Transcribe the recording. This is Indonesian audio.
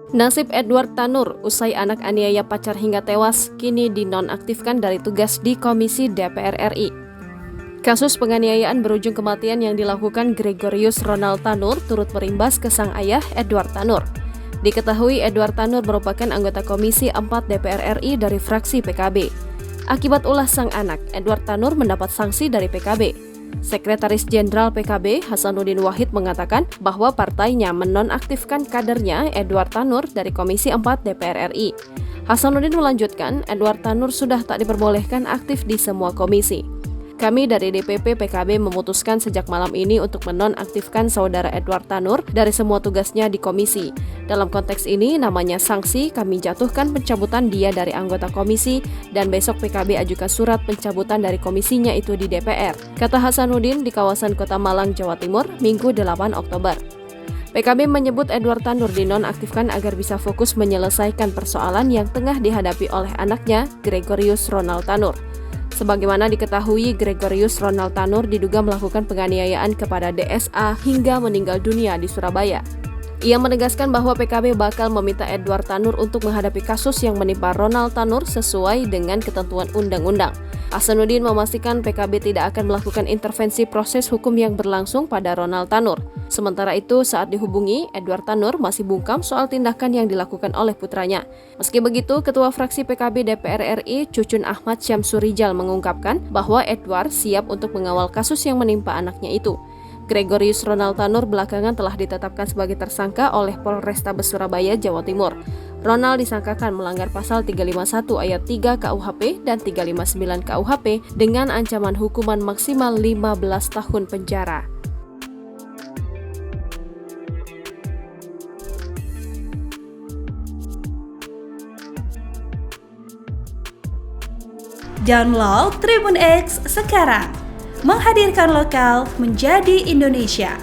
Nasib Edward Tanur usai anak aniaya pacar hingga tewas kini dinonaktifkan dari tugas di Komisi DPR RI. Kasus penganiayaan berujung kematian yang dilakukan Gregorius Ronald Tanur turut berimbas ke sang ayah Edward Tanur. Diketahui Edward Tanur merupakan anggota Komisi 4 DPR RI dari fraksi PKB. Akibat ulah sang anak, Edward Tanur mendapat sanksi dari PKB. Sekretaris Jenderal PKB Hasanuddin Wahid mengatakan bahwa partainya menonaktifkan kadernya Edward Tanur dari Komisi 4 DPR RI. Hasanuddin melanjutkan, Edward Tanur sudah tak diperbolehkan aktif di semua komisi. Kami dari DPP PKB memutuskan sejak malam ini untuk menonaktifkan saudara Edward Tanur dari semua tugasnya di komisi. Dalam konteks ini, namanya sanksi, kami jatuhkan pencabutan dia dari anggota komisi dan besok PKB ajukan surat pencabutan dari komisinya itu di DPR, kata Hasanuddin di kawasan Kota Malang, Jawa Timur, Minggu 8 Oktober. PKB menyebut Edward Tanur dinonaktifkan agar bisa fokus menyelesaikan persoalan yang tengah dihadapi oleh anaknya, Gregorius Ronald Tanur. Sebagaimana diketahui, Gregorius Ronald Tanur diduga melakukan penganiayaan kepada DSA hingga meninggal dunia di Surabaya. Ia menegaskan bahwa PKB bakal meminta Edward Tanur untuk menghadapi kasus yang menimpa Ronald Tanur sesuai dengan ketentuan undang-undang. Hasanuddin memastikan PKB tidak akan melakukan intervensi proses hukum yang berlangsung pada Ronald Tanur. Sementara itu, saat dihubungi, Edward Tanur masih bungkam soal tindakan yang dilakukan oleh putranya. Meski begitu, Ketua Fraksi PKB DPR RI, Cucun Ahmad Syamsurijal mengungkapkan bahwa Edward siap untuk mengawal kasus yang menimpa anaknya itu. Gregorius Ronald Tanur belakangan telah ditetapkan sebagai tersangka oleh Polrestabes Surabaya, Jawa Timur. Ronald disangkakan melanggar pasal 351 ayat 3 KUHP dan 359 KUHP dengan ancaman hukuman maksimal 15 tahun penjara. Download Tribun X sekarang, menghadirkan lokal menjadi Indonesia.